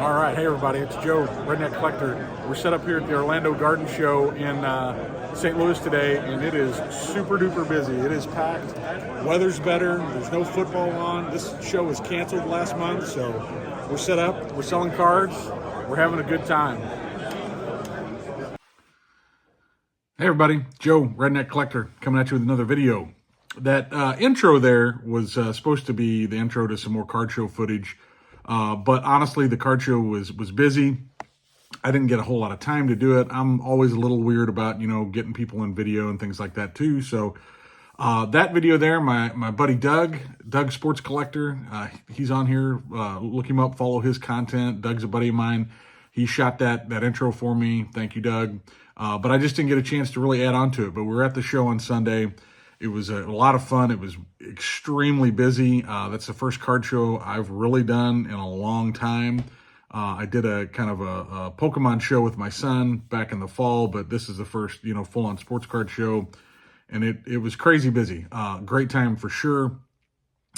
All right, hey everybody, it's Joe, Redneck Collector. We're set up here at the Orlando Garden Show in St. Louis today, and it is super duper busy. It is packed. Weather's better. There's no football on. This show was canceled last month, so we're set up. We're selling cards. We're having a good time. Hey everybody, Joe, Redneck Collector, coming at you with another video. That intro there was supposed to be the intro to some more card show footage. But honestly, the card show was busy. I didn't get a whole lot of time to do it. I'm always a little weird about, getting people in video and things like that too. So that video there, my buddy Doug Sports Collector, he's on here. Look him up, follow his content. Doug's a buddy of mine. He shot that intro for me. Thank you, Doug. But I just didn't get a chance to really add on to it. But we were at the show on Sunday. It was a lot of fun. It was extremely busy. That's the first card show I've really done in a long time. I did a kind of a Pokemon show with my son back in the fall, but this is the first, full-on sports card show. And it was crazy busy. Great time for sure.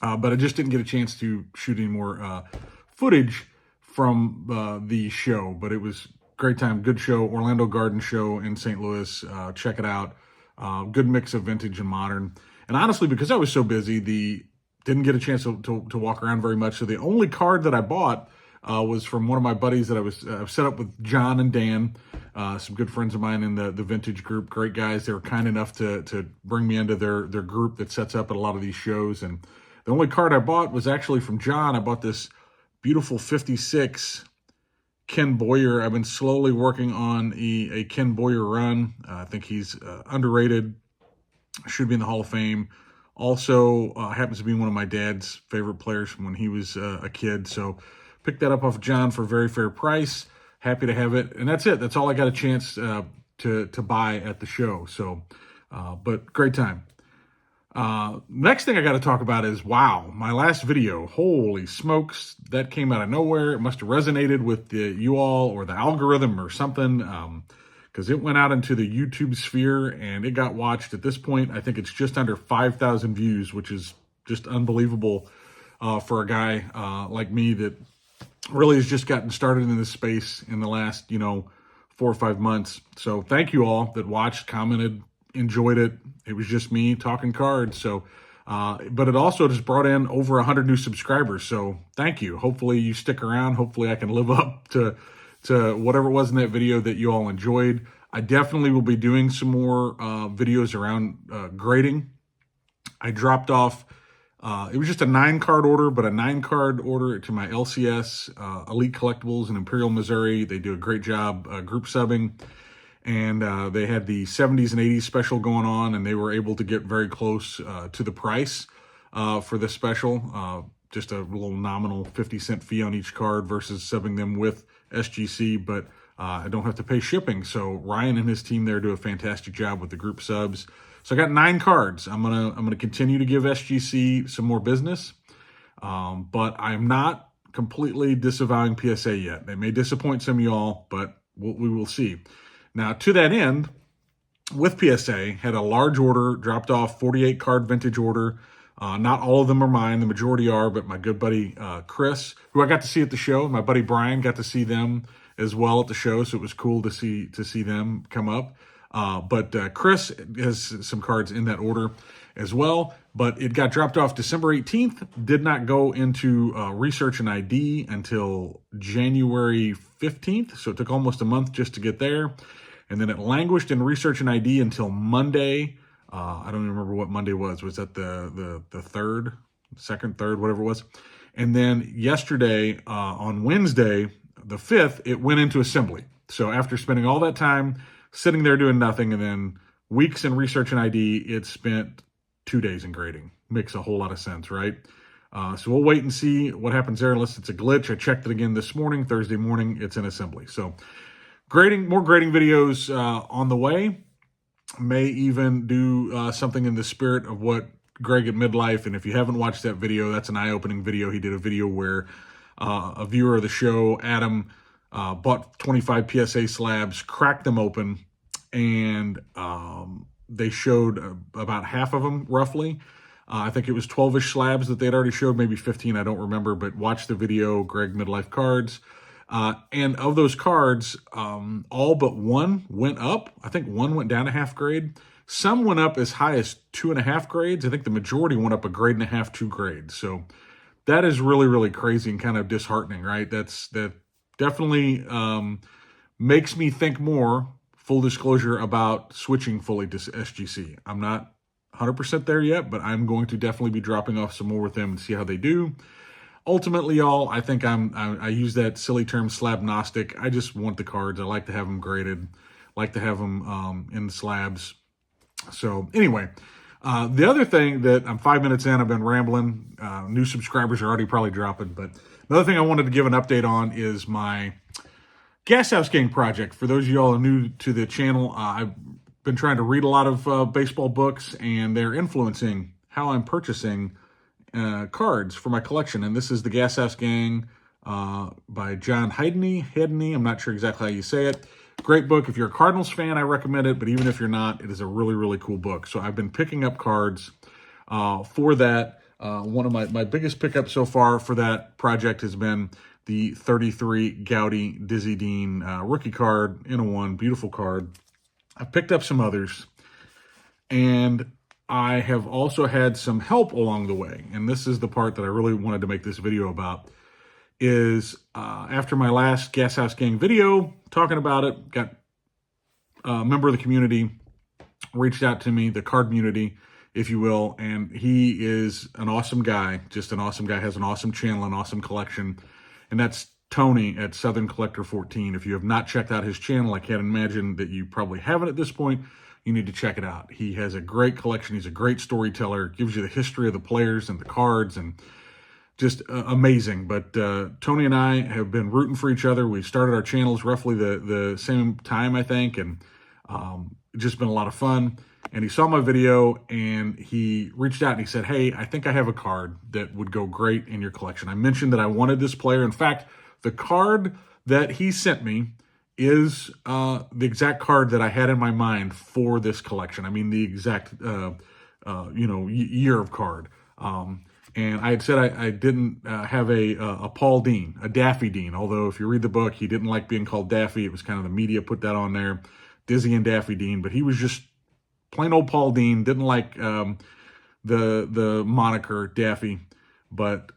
But I just didn't get a chance to shoot any more footage from the show. But it was great time, good show, Orlando Garden Show in St. Louis. Check it out. Good mix of vintage and modern. And honestly, because I was so busy, didn't get a chance to walk around very much. So the only card that I bought was from one of my buddies that I've set up with John and Dan, some good friends of mine in the vintage group. Great guys. They were kind enough to bring me into their group that sets up at a lot of these shows. And the only card I bought was actually from John. I bought this beautiful 56 Ken Boyer. I've been slowly working on a Ken Boyer run. I think he's underrated, should be in the Hall of Fame. Also happens to be one of my dad's favorite players from when he was a kid. So picked that up off John for a very fair price. Happy to have it. And that's it. That's all I got a chance to buy at the show. So, but great time. Next thing I got to talk about is, wow, my last video, holy smokes, that came out of nowhere. It must have resonated with you all or the algorithm or something, because it went out into the YouTube sphere and it got watched. At this point, I think it's just under 5,000 views, which is just unbelievable for a guy like me that really has just gotten started in this space in the last, 4 or 5 months. So thank you all that watched, commented, enjoyed it. It was just me talking cards. So, but it also just brought in over 100 new subscribers. So thank you. Hopefully you stick around. Hopefully I can live up to whatever it was in that video that you all enjoyed. I definitely will be doing some more videos around grading. I dropped off, it was just a 9-card order, but a 9-card order to my LCS, Elite Collectibles in Imperial, Missouri. They do a great job group subbing. And they had the 70s and 80s special going on, and they were able to get very close to the price for this special. Just a little nominal 50-cent fee on each card versus subbing them with SGC, but I don't have to pay shipping. So Ryan and his team there do a fantastic job with the group subs. So I got 9 cards. I'm gonna continue to give SGC some more business, but I'm not completely disavowing PSA yet. They may disappoint some of y'all, but we will see. Now, to that end, with PSA, had a large order, dropped off 48-card vintage order. Not all of them are mine. The majority are, but my good buddy Chris, who I got to see at the show, and my buddy Brian got to see them as well at the show, so it was cool to see them come up. But Chris has some cards in that order as well, but it got dropped off December 18th, did not go into research and ID until January 15th, so it took almost a month just to get there. And then it languished in research and ID until Monday. I don't even remember what Monday was. Was that the third, second, third, whatever it was? And then yesterday, on Wednesday, the 5th, it went into assembly. So after spending all that time sitting there doing nothing and then weeks in research and ID, it spent 2 days in grading. Makes a whole lot of sense, right? So we'll wait and see what happens there unless it's a glitch. I checked it again this morning, Thursday morning, it's in assembly. So more grading videos on the way. May even do something in the spirit of what Greg at Midlife, and if you haven't watched that video, that's an eye-opening video. He did a video where a viewer of the show, Adam, bought 25 PSA slabs, cracked them open, and they showed about half of them, roughly. I think it was 12-ish slabs that they had already showed, maybe 15, I don't remember, but watch the video, Greg Midlife Cards. And of those cards, all but one went up. I think one went down a half grade. Some went up as high as 2.5 grades. I think the majority went up a grade and a half, 2 grades. So that is really, really crazy and kind of disheartening, right? That definitely makes me think more, full disclosure, about switching fully to SGC. I'm not 100% there yet, but I'm going to definitely be dropping off some more with them and see how they do. Ultimately, y'all, I think I use that silly term slabnostic. I just want the cards. I like to have them graded, like to have them in the slabs. So anyway, the other thing that I'm 5 minutes in, I've been rambling. New subscribers are already probably dropping, but another thing I wanted to give an update on is my Gas House Gang project. For those of y'all who are new to the channel, I've been trying to read a lot of baseball books, and they're influencing how I'm purchasing cards for my collection. And this is the Gas House Gang by John Hedney. I'm not sure exactly how you say it. Great book. If you're a Cardinals fan, I recommend it. But even if you're not, it is a really, really cool book. So I've been picking up cards for that. One of my biggest pickups so far for that project has been the 33 Gaudy Dizzy Dean rookie card in a one. Beautiful card. I've picked up some others. And I have also had some help along the way. And this is the part that I really wanted to make this video about. Is after my last Gas House Gang video talking about it, got a member of the community reached out to me, the card community, if you will, and he is an awesome guy, just an awesome guy, has an awesome channel, an awesome collection, and that's Tony at Southern Collector 14. If you have not checked out his channel, I can't imagine that you probably haven't at this point. You need to check it out. He has a great collection. He's a great storyteller, gives you the history of the players and the cards, and just amazing. But Tony and I have been rooting for each other. We started our channels roughly the same time, I think, and just been a lot of fun. And he saw my video, and he reached out and he said, hey, I think I have a card that would go great in your collection. I mentioned that I wanted this player. In fact, the card that he sent me is the exact card that I had in my mind for this collection. I mean, the exact, year of card. And I had said I didn't have a Paul Dean, a Daffy Dean, although if you read the book, he didn't like being called Daffy. It was kind of the media put that on there, Dizzy and Daffy Dean, but he was just plain old Paul Dean, didn't like the moniker Daffy. But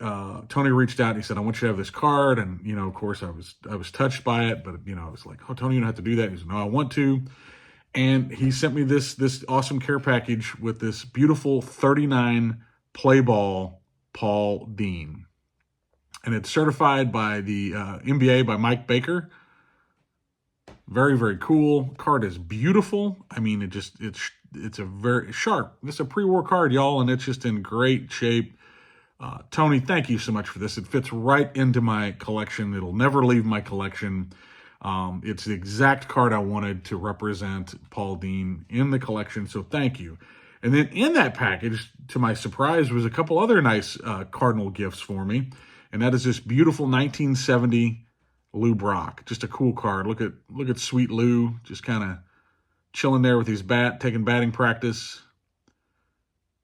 Tony reached out and he said, I want you to have this card. And, of course, I was touched by it, but, I was like, oh, Tony, you don't have to do that. He said, no, I want to. And he sent me this awesome care package with this beautiful 39 play ball Paul Dean. And it's certified by the NBA by Mike Baker. Very, very cool. Card is beautiful. I mean, it's a very sharp. It's a pre-war card, y'all, and it's just in great shape. Tony, thank you so much for this. It fits right into my collection. It'll never leave my collection. It's the exact card I wanted to represent Paul Dean in the collection, so thank you. And then in that package, to my surprise, was a couple other nice Cardinal gifts for me. And that is this beautiful 1970 Lou Brock. Just a cool card. Look at sweet Lou, just kind of chilling there with his bat, taking batting practice.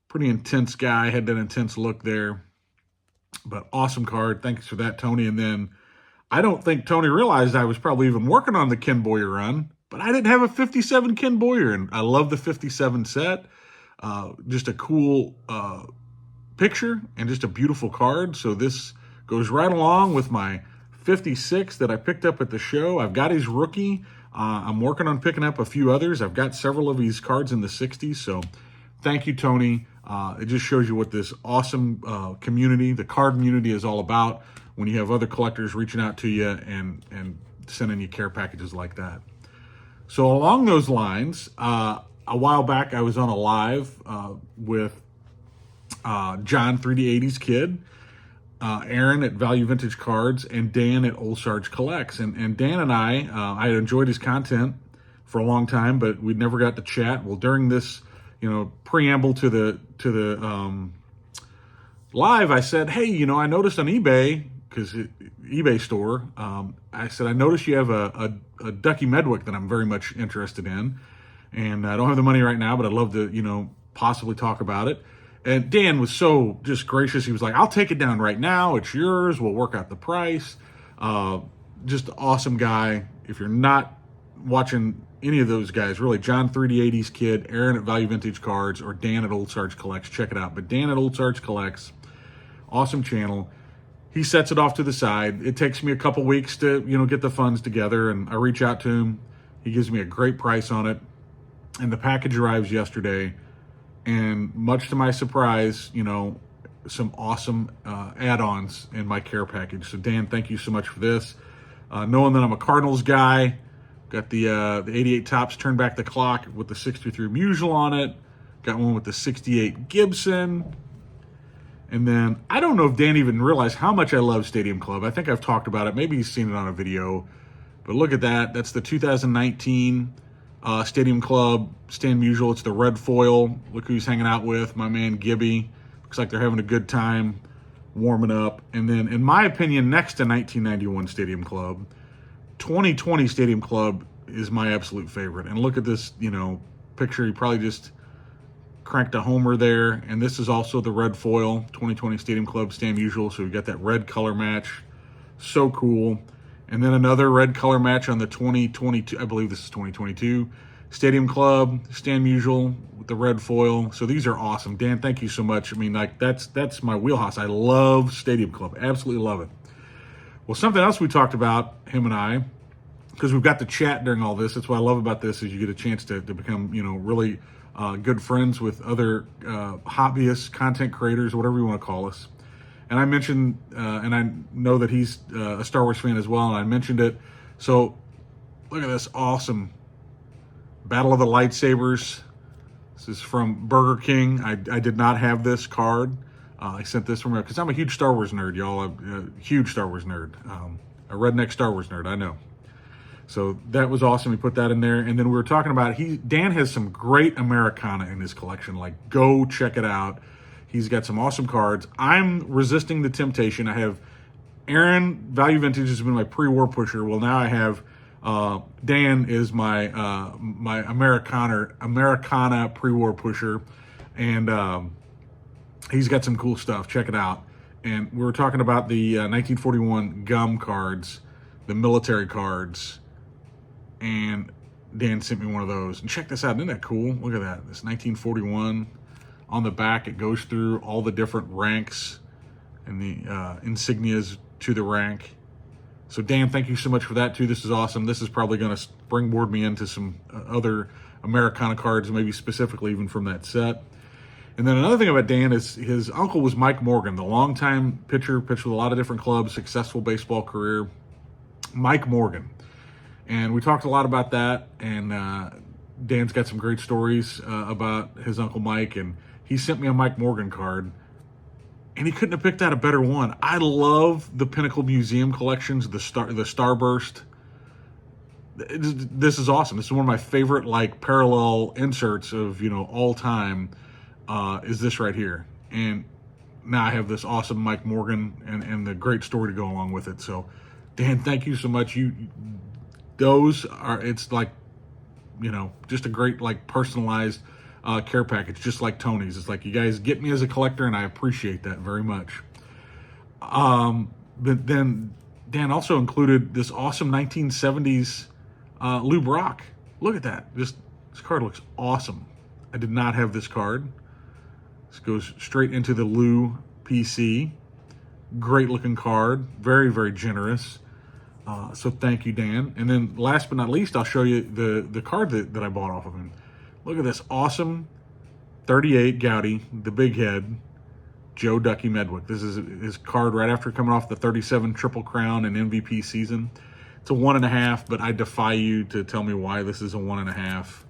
Pretty intense guy, had that intense look there. But awesome card. Thanks for that, Tony. And then I don't think Tony realized I was probably even working on the Ken Boyer run, but I didn't have a 57 Ken Boyer, and I love the 57 set. Just a cool picture and just a beautiful card. So this goes right along with my 56 that I picked up at the show. I've got his rookie. I'm working on picking up a few others. I've got several of his cards in the 60s. So thank you, Tony. It just shows you what this awesome community, the card community, is all about when you have other collectors reaching out to you and sending you care packages like that. So along those lines, a while back, I was on a live with John 3D80's Kid, Aaron at Value Vintage Cards, and Dan at Old Sarge Collects. And Dan and I had enjoyed his content for a long time, but we never got to chat. Well, during this, preamble to the live, I said, hey, I noticed on eBay, because eBay store, I said, I noticed you have a Ducky Medwick that I'm very much interested in. And I don't have the money right now, but I'd love to, possibly talk about it. And Dan was so just gracious. He was like, I'll take it down right now. It's yours. We'll work out the price. just awesome guy. If you're not watching any of those guys, really, John 3D80's kid, Aaron at Value Vintage Cards, or Dan at Old Sarge Collects, check it out. But Dan at Old Sarge Collects, awesome channel. He sets it off to the side. It takes me a couple weeks to, get the funds together, and I reach out to him. He gives me a great price on it, and the package arrives yesterday. And much to my surprise, some awesome add-ons in my care package. So Dan, thank you so much for this. Knowing that I'm a Cardinals guy, got the 88 Topps Turn Back the Clock with the 63 Musial on it. Got one with the 68 Gibson. And then, I don't know if Dan even realized how much I love Stadium Club. I think I've talked about it. Maybe he's seen it on a video. But look at that. That's the 2019 Stadium Club Stan Musial. It's the red foil. Look who he's hanging out with, my man Gibby. Looks like they're having a good time warming up. And then, in my opinion, next to 1991 Stadium Club, 2020 Stadium Club is my absolute favorite. And look at this, picture. He probably just cranked a homer there. And this is also the red foil 2020 Stadium Club Stan Musial. So we got that red color match. So cool. And then another red color match on the 2022, I believe this is 2022, Stadium Club Stan Musial with the red foil. So these are awesome. Dan, thank you so much. I mean, that's my wheelhouse. I love Stadium Club. Absolutely love it. Well, something else we talked about, him and I, because we've got to chat during all this. That's what I love about this, is you get a chance to become, really good friends with other hobbyists, content creators, whatever you want to call us. And I mentioned, and I know that he's a Star Wars fan as well, and I mentioned it. So look at this awesome Battle of the Lightsabers. This is from Burger King. I did not have this card. I sent this from, because I'm a huge Star Wars nerd, y'all. I'm a huge Star Wars nerd. A redneck Star Wars nerd, I know. So that was awesome. We put that in there. And then we were talking about, Dan has some great Americana in his collection. Like, go check it out. He's got some awesome cards. I'm resisting the temptation. I have Aaron, Value Vintage, has been my pre-war pusher. Well, now I have Dan is my my Americana pre-war pusher. And he's got some cool stuff. Check it out. And we were talking about the 1941 gum cards, the military cards. And Dan sent me one of those. And check this out. Isn't that cool? Look at that. This 1941. On the back, it goes through all the different ranks and the insignias to the rank. So, Dan, thank you so much for that, too. This is awesome. This is probably going to springboard me into some other Americana cards, maybe specifically even from that set. And then another thing about Dan is his uncle was Mike Morgan, the longtime pitcher, pitched with a lot of different clubs, successful baseball career. Mike Morgan. And we talked a lot about that, and Dan's got some great stories about his Uncle Mike, and he sent me a Mike Morgan card, and he couldn't have picked out a better one. I love the Pinnacle Museum collections, the Starburst. This is awesome. This is one of my favorite parallel inserts of all time. Is this right here? And now I have this awesome Mike Morgan and the great story to go along with it. So, Dan, thank you so much. It's like, just a great personalized care package, just like Tony's. It's like, you guys get me as a collector, and I appreciate that very much. But then Dan also included this awesome 1970s Lou Brock. Look at that. This card looks awesome. I did not have this card. This goes straight into the Lou PC. Great looking card. Very, very generous. So thank you, Dan. And then last but not least, I'll show you the card that I bought off of him. Look at this awesome 38 Gowdy, the big head, Joe Ducky Medwick. This is his card right after coming off the 37 Triple Crown and MVP season. It's a 1.5, but I defy you to tell me why this is a 1.5.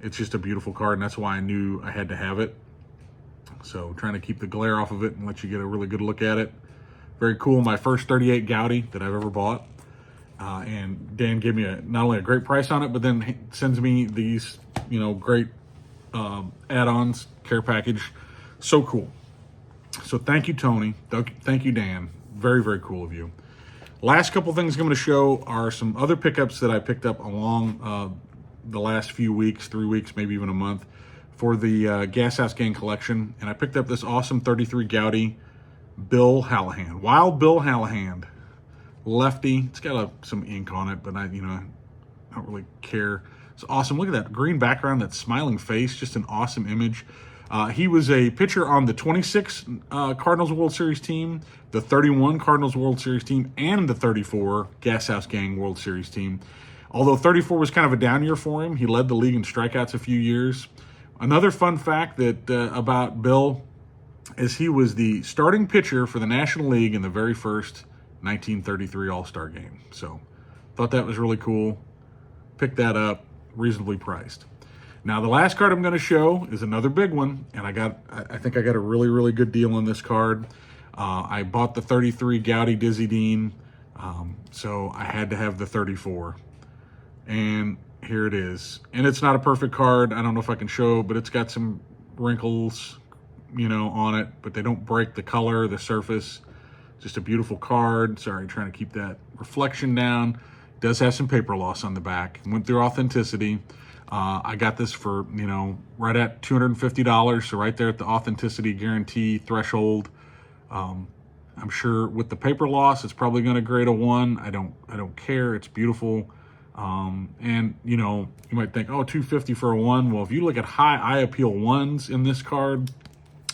It's just a beautiful card, and that's why I knew I had to have it. So trying to keep the glare off of it and let you get a really good look at it. Very cool. My first 38 Gowdy that I've ever bought. And Dan gave me not only a great price on it, but then sends me these, great add-ons, care package. So cool. So thank you, Tony. Thank you, Dan. Very, very cool of you. Last couple things I'm going to show are some other pickups that I picked up along the last few weeks, 3 weeks, maybe even a month, for the Gas House Gang collection. And I picked up this awesome 33 Gowdy Bill Hallahan. Wild Bill Hallahan. lefty. It's got some ink on it, but I don't really care. It's awesome. Look at that green background, that smiling face, just an awesome image. He was a pitcher on the 26 Cardinals World Series team, the 31 Cardinals World Series team, and the 34 Gas House Gang World Series team. Although 34 was kind of a down year for him, he led the league in strikeouts a few years. Another fun fact that about Bill is he was the starting pitcher for the National League in the very first 1933 All-Star game. So thought that was really cool. Picked that up, reasonably priced. Now, the last card I'm going to show is another big one, and I think I got a really, really good deal on this card. I bought the 33 Gowdy Dizzy Dean, so I had to have the 34. And here it is. And it's not a perfect card. I don't know if I can show, but it's got some wrinkles, on it, but they don't break the color, the surface. Just a beautiful card. Sorry, trying to keep that reflection down. It does have some paper loss on the back. Went through authenticity. I got this for, right at $250, so right there at the authenticity guarantee threshold. I'm sure with the paper loss, it's probably going to grade a 1. I don't care. It's beautiful. And you might think, oh, $250 for a 1. Well, if you look at high eye appeal 1s in this card,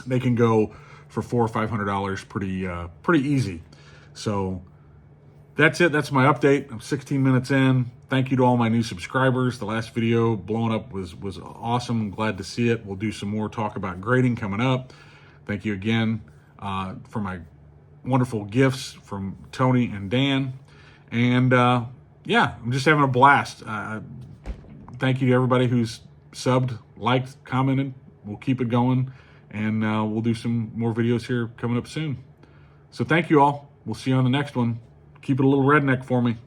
they can go for $400 or $500 pretty easy. So that's it. That's my update. I'm 16 minutes in. Thank you to all my new subscribers. The last video blowing up was awesome. I'm glad to see it. We'll do some more talk about grading coming up. Thank you again for my wonderful gifts from Tony and Dan. And yeah, I'm just having a blast. Thank you to everybody who's subbed, liked, commented. We'll keep it going. And we'll do some more videos here coming up soon. So thank you all. We'll see you on the next one. Keep it a little redneck for me.